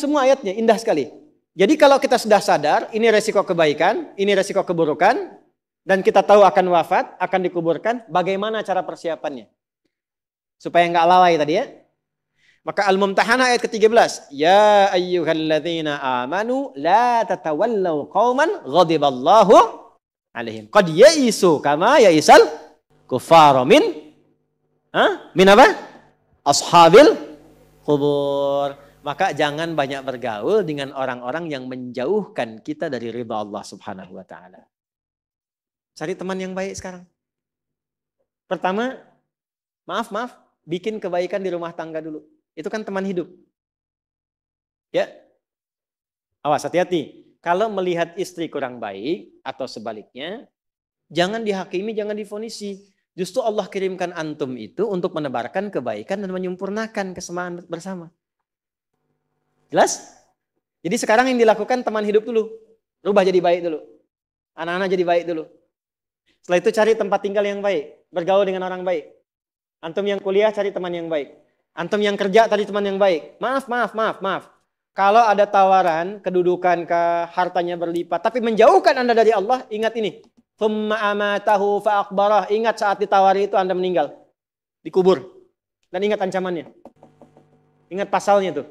semua ayatnya, indah sekali. Jadi kalau kita sudah sadar, ini resiko kebaikan, ini resiko keburukan, dan kita tahu akan wafat, akan dikuburkan, bagaimana cara persiapannya? Supaya nggak lalai tadi ya. Maka Al-Mumtahanah ayat ke-13. Ya ayyuhalladzina amanu la tatawallaw qauman ghadiballahu alaihim. Qad ya'isu kama ya'isal kuffara min apa? Ashabil kubur. Maka jangan banyak bergaul dengan orang-orang yang menjauhkan kita dari ridha Allah Subhanahu wa taala. Cari teman yang baik sekarang. Pertama, maaf, bikin kebaikan di rumah tangga dulu. Itu kan teman hidup. Ya. Awas, hati-hati. Kalau melihat istri kurang baik atau sebaliknya, jangan dihakimi, jangan difonisi. Justru Allah kirimkan antum itu untuk menebarkan kebaikan dan menyempurnakan kesemaan bersama. Jelas? Jadi sekarang yang dilakukan teman hidup dulu. Rubah jadi baik dulu. Anak-anak jadi baik dulu. Setelah itu cari tempat tinggal yang baik. Bergaul dengan orang baik. Antum yang kuliah cari teman yang baik. Antum yang kerja cari teman yang baik. Maaf. Kalau ada tawaran, kedudukan, hartanya berlipat, tapi menjauhkan Anda dari Allah, ingat ini. Thumma amatahu fa'akbarah. Ingat saat ditawari itu Anda meninggal. Dikubur. Dan ingat ancamannya. Ingat pasalnya tuh.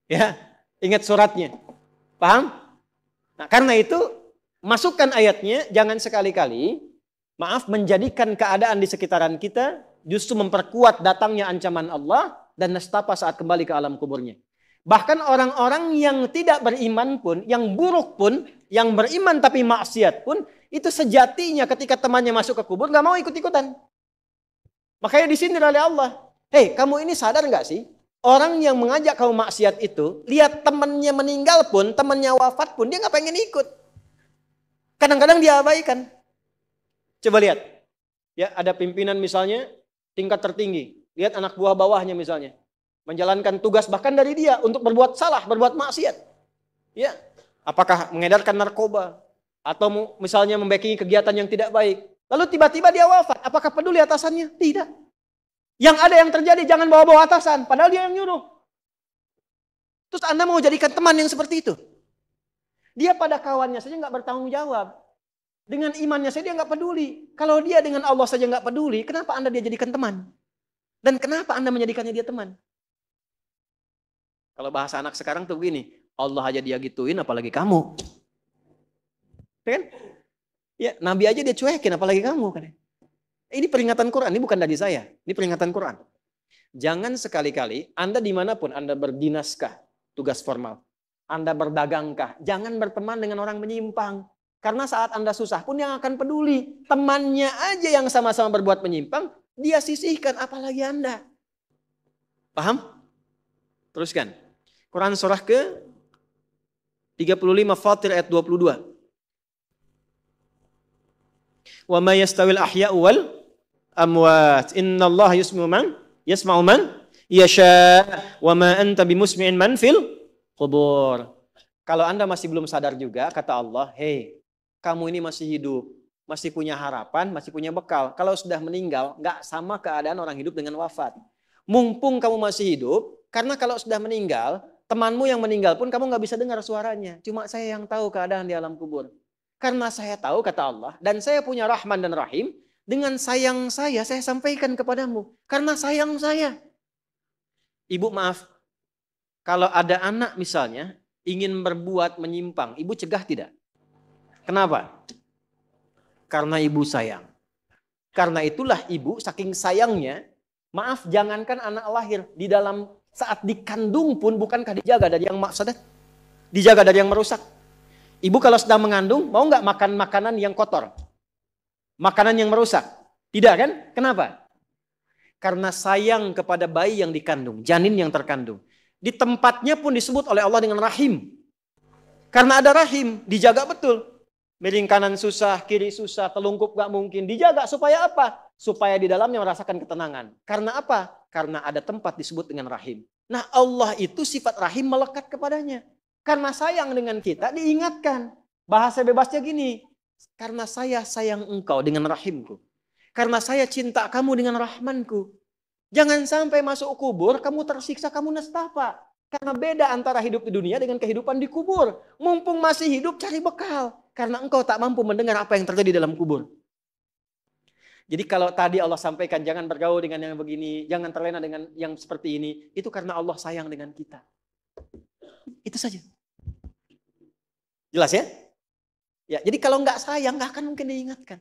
Ya, ingat suratnya. Paham? Nah, karena itu masukkan ayatnya, jangan sekali-kali menjadikan keadaan di sekitaran kita justru memperkuat datangnya ancaman Allah dan nestapa saat kembali ke alam kuburnya. Bahkan orang-orang yang tidak beriman pun, yang buruk pun, yang beriman tapi maksiat pun, itu sejatinya ketika temannya masuk ke kubur nggak mau ikut-ikutan. Makanya disindir oleh Allah. Hei, kamu ini sadar nggak sih? Orang yang mengajak kamu maksiat itu, lihat temannya meninggal pun, temannya wafat pun, dia nggak pengen ikut. Kadang-kadang dia abaikan. Coba lihat. Ya, ada pimpinan misalnya, tingkat tertinggi. Lihat anak buah bawahnya misalnya. Menjalankan tugas bahkan dari dia untuk berbuat salah, berbuat maksiat. Ya, apakah mengedarkan narkoba. Atau misalnya membackingi kegiatan yang tidak baik. Lalu tiba-tiba dia wafat. Apakah peduli atasannya? Tidak. Yang ada yang terjadi jangan bawa-bawa atasan. Padahal dia yang nyuruh. Terus Anda mau jadikan teman yang seperti itu? Dia pada kawannya saja nggak bertanggung jawab. Dengan imannya saja dia nggak peduli. Kalau dia dengan Allah saja nggak peduli, kenapa Anda dia jadikan teman? Dan kenapa Anda menjadikannya dia teman? Kalau bahasa anak sekarang tuh begini, Allah aja dia gituin apalagi kamu. Kan? Ya, Nabi aja dia cuekin apalagi kamu kan. Ini peringatan Quran, ini bukan dari saya. Ini peringatan Quran. Jangan sekali-kali, Anda dimanapun, Anda berdinaskah, tugas formal. Anda berdagangkah, jangan berteman dengan orang menyimpang. Karena saat Anda susah pun yang akan peduli. Temannya aja yang sama-sama berbuat menyimpang, dia sisihkan, apalagi Anda. Paham? Teruskan. Quran surah ke 35 Fatir ayat 22. Wa ma yastawil ahya'u wal amwat innallaha yasma'u man yasha wa ma anta bimusmi'in man fil qubur. Kalau Anda masih belum sadar juga, kata Allah, hei, kamu ini masih hidup, masih punya harapan, masih punya bekal. Kalau sudah meninggal, nggak sama keadaan orang hidup dengan wafat. Mumpung kamu masih hidup, karena kalau sudah meninggal, temanmu yang meninggal pun kamu nggak bisa dengar suaranya. Cuma saya yang tahu keadaan di alam kubur. Karena saya tahu, kata Allah, dan saya punya Rahman dan Rahim, dengan sayang saya sampaikan kepadamu. Karena sayang saya. Ibu maaf, kalau ada anak misalnya, ingin berbuat menyimpang, ibu cegah tidak? Kenapa? Karena ibu sayang. Karena itulah ibu saking sayangnya, maaf jangankan anak lahir, di dalam saat dikandung pun bukankah dijaga dari yang mafsadat? Dijaga dari yang merusak. Ibu kalau sedang mengandung, mau nggak makan makanan yang kotor? Makanan yang merusak? Tidak kan? Kenapa? Karena sayang kepada bayi yang dikandung, janin yang terkandung. Di tempatnya pun disebut oleh Allah dengan rahim. Karena ada rahim, dijaga betul. Miring kanan susah, kiri susah, telungkup nggak mungkin. Dijaga supaya apa? Supaya di dalamnya merasakan ketenangan. Karena apa? Karena ada tempat disebut dengan rahim. Nah Allah itu sifat rahim melekat kepadanya. Karena sayang dengan kita diingatkan. Bahasa bebasnya gini. Karena saya sayang engkau dengan rahimku. Karena saya cinta kamu dengan rahmanku. Jangan sampai masuk kubur kamu tersiksa, kamu nestapa. Karena beda antara hidup di dunia dengan kehidupan di kubur. Mumpung masih hidup, cari bekal. Karena engkau tak mampu mendengar apa yang terjadi dalam kubur. Jadi kalau tadi Allah sampaikan jangan bergaul dengan yang begini, jangan terlena dengan yang seperti ini, itu karena Allah sayang dengan kita. Itu saja. Jelas ya? Ya, jadi kalau nggak sayang nggak akan mungkin diingatkan.